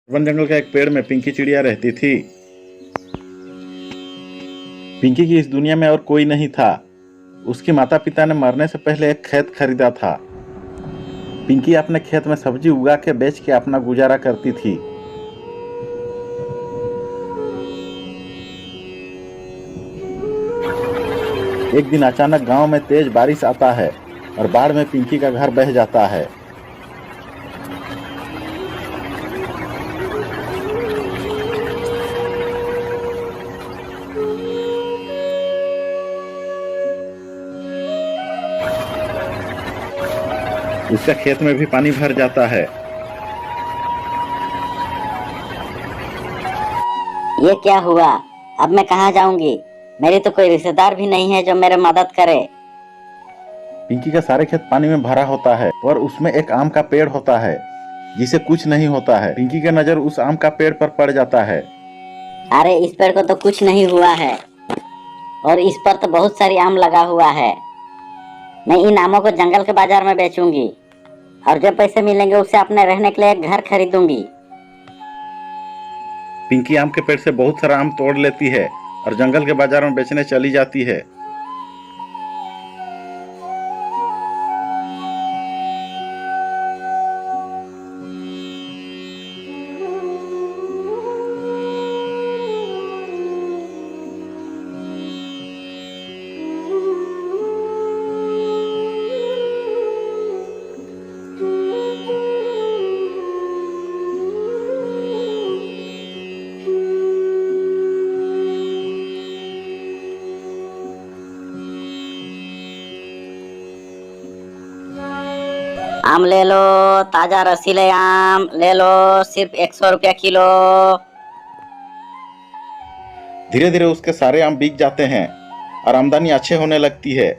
One जंगल का एक पेड़ में पिंकी चिड़िया रहती थी। पिंकी की इस दुनिया में और कोई नहीं था। उसके माता पिता ने मरने से पहले एक खेत खरीदा था। पिंकी अपने खेत में सब्जी उगा के बेच के अपना गुजारा करती थी। एक दिन अचानक गांव में तेज बारिश आता है और बाढ़ में पिंकी का घर बह जाता है। उसका खेत में भी पानी भर जाता है। ये क्या हुआ? अब मैं कहाँ जाऊंगी? मेरी तो कोई रिश्तेदार भी नहीं है जो मेरी मदद करे। पिंकी का सारे खेत पानी में भरा होता है और उसमें एक आम का पेड़ होता है जिसे कुछ नहीं होता है। पिंकी की नजर उस आम का पेड़ पर पड़ जाता है। अरे इस पेड़ को तो कुछ नहीं हुआ है और इस पर तो बहुत सारी आम लगा हुआ है। मैं इन आमों को जंगल के बाजार में बेचूंगी और जो पैसे मिलेंगे उससे अपने रहने के लिए एक घर खरीदूंगी। पिंकी आम के पेड़ से बहुत सारा आम तोड़ लेती है और जंगल के बाजार में बेचने चली जाती है। आम ले लो, ताजा रसीले आम ले लो, सिर्फ 100 रुपया किलो। धीरे धीरे उसके सारे आम बिक जाते हैं और आमदनी अच्छे होने लगती है।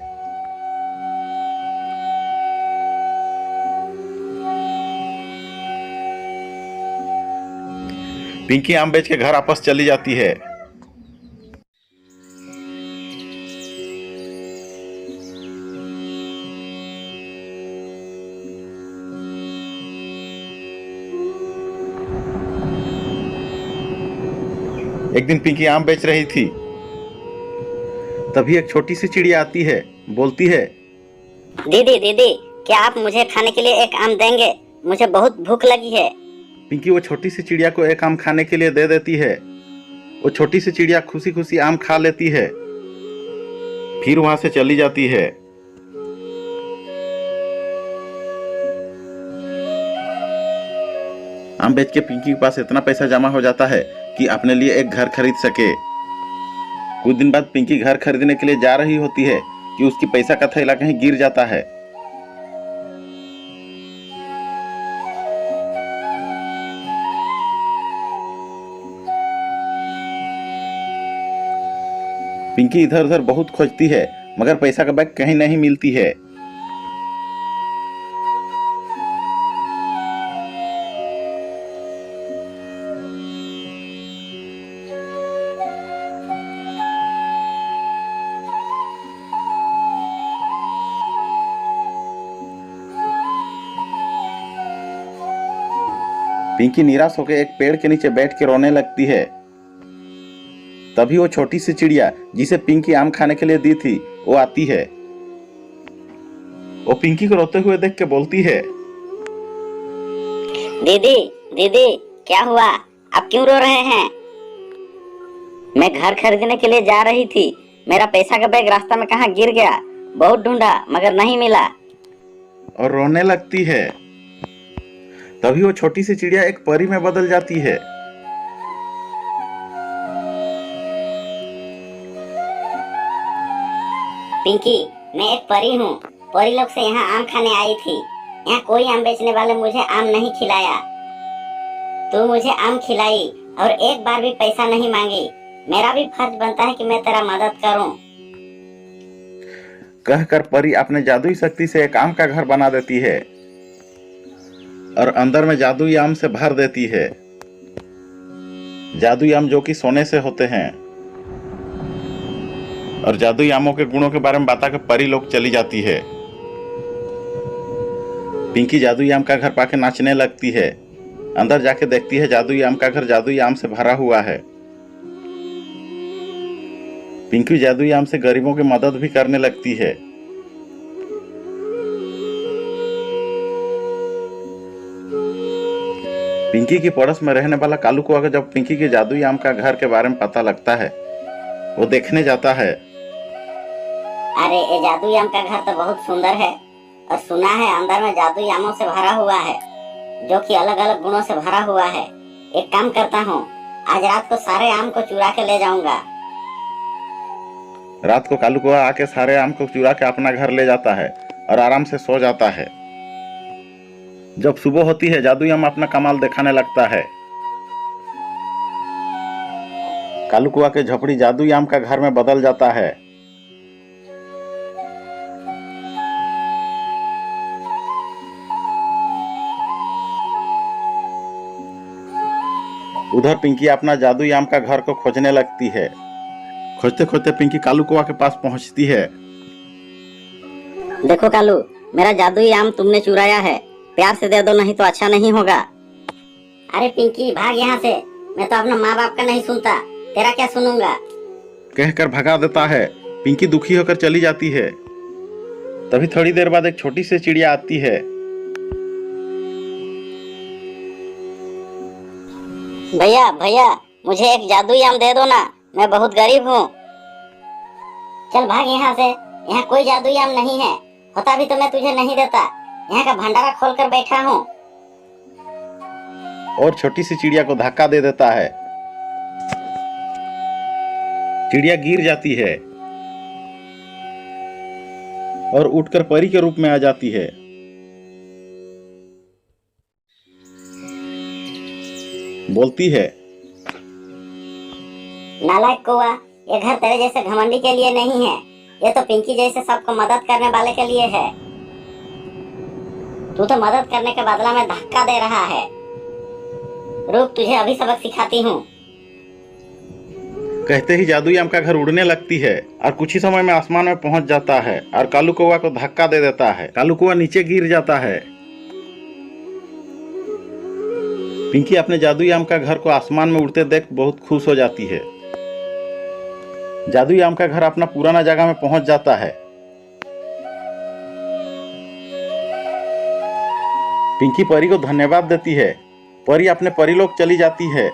पिंकी आम बेच के घर वापस चली जाती है। एक दिन पिंकी आम बेच रही थी। तभी एक छोटी सी चिड़िया आती है, बोलती है, दीदी दीदी, क्या आप मुझे खाने के लिए एक आम देंगे? मुझे बहुत भूख लगी है। पिंकी वो छोटी सी चिड़िया को एक आम खाने के लिए दे देती है। वो छोटी सी चिड़िया खुशी खुशी आम खा लेती है, फिर वहां से चली जाती है। आम बेच के पिंकी के पास इतना पैसा जमा हो जाता है कि अपने लिए एक घर खरीद सके। कुछ दिन बाद पिंकी घर खरीदने के लिए जा रही होती है कि उसकी पैसा का थैला कहीं गिर जाता है। पिंकी इधर उधर बहुत खोजती है मगर पैसा का बैग कहीं नहीं मिलती है। पिंकी निराश होकर एक पेड़ के नीचे बैठ के रोने लगती है। तभी वो छोटी सी चिड़िया जिसे पिंकी आम खाने के लिए दी थी वो आती है। वो पिंकी को रोते हुए देख के बोलती है, दीदी दीदी, क्या हुआ? आप क्यों रो रहे हैं? मैं घर खरीदने के लिए जा रही थी। मेरा पैसा का बैग रास्ता में कहाँ गिर गया। बहुत ढूंढा मगर नहीं मिला। और रोने लगती है। तभी वो छोटी सी चिड़िया एक परी में बदल जाती है। पिंकी, मैं एक परी हूँ। परी लोग से यहाँ आम खाने आई थी। यहाँ कोई आम बेचने वाले मुझे आम नहीं खिलाया। तू मुझे आम खिलाई और एक बार भी पैसा नहीं मांगी। मेरा भी फर्ज बनता है कि मैं तेरा मदद करूँ। कहकर परी अपने जादुई शक्ति से एक आम का घर बना देती है और अंदर में जादुई आम से भर देती है। जादुई आम जो कि सोने से होते हैं। और जादुई आमों के गुणों के बारे में बताकर परी लोग चली जाती है। पिंकी जादुई आम का घर पाके नाचने लगती है अंदर जाके देखती है जादुई आम का घर जादुई आम से भरा हुआ है। पिंकी जादुई आम से गरीबों की मदद भी करने लगती है। पिंकी की पड़ोस में रहने वाला कालू कौआ को जब पिंकी के जादुई आम का घर के बारे में पता लगता है, वो देखने जाता है। अरे ये जादुई आम का घर तो बहुत सुंदर है और सुना है अंदर में जादुई आमों से भरा हुआ है, जो कि अलग अलग गुणों से भरा हुआ है। एक काम करता हूँ, आज रात को सारे आम को चुरा के ले जाऊंगा। रात को कालू कौआ आके सारे आम को चुरा के अपना घर ले जाता है और आराम से सो जाता है। जब सुबह होती है जादुई आम अपना कमाल दिखाने लगता है। कालू कौआ के झोपड़ी जादुई आम का घर में बदल जाता है। उधर पिंकी अपना जादुई आम का घर को खोजने लगती है। खोजते खोजते पिंकी कालू कौआ के पास पहुंचती है। देखो कालू, मेरा जादुई आम तुमने चुराया है, प्यार से दे दो, नहीं तो अच्छा नहीं होगा। अरे पिंकी भाग यहाँ से, मैं तो अपने माँ बाप का नहीं सुनता, तेरा क्या सुनूंगा। कहकर भगा देता है। पिंकी दुखी होकर चली जाती है। तभी थोड़ी देर बाद एक छोटी सी चिड़िया आती है। भैया भैया, मुझे एक जादुई आम दे दो ना, मैं बहुत गरीब हूँ। चल भाग यहाँ से, यहाँ कोई जादुई आम नहीं है, होता भी तो मैं तुझे नहीं देता। यहाँ का भंडारा खोल कर बैठा हूँ। और छोटी सी चिड़िया को धक्का दे देता है। चिड़िया गिर जाती है और उठकर परी के रूप में आ जाती है। बोलती है, नालायक कौआ, ये घर तेरे जैसे घमंडी के लिए नहीं है, ये तो पिंकी जैसे सबको मदद करने वाले के लिए है। तू तो मदद करने के बदला में धक्का दे रहा है। रुक, तुझे अभी सबक सिखाती हूँ। कहते ही जादुई आम का घर उड़ने लगती है और कुछ ही समय में आसमान में पहुंच जाता है और कालू कौआ को धक्का दे देता है। कालू कौआ नीचे गिर जाता है। पिंकी अपने जादुई आम का घर को आसमान में उड़ते देख बहुत खुश हो जाती है। जादुई आम का घर अपना पुराना जगह में पहुंच जाता है। पिंकी परी को धन्यवाद देती है। परी अपने परीलोक चली जाती है।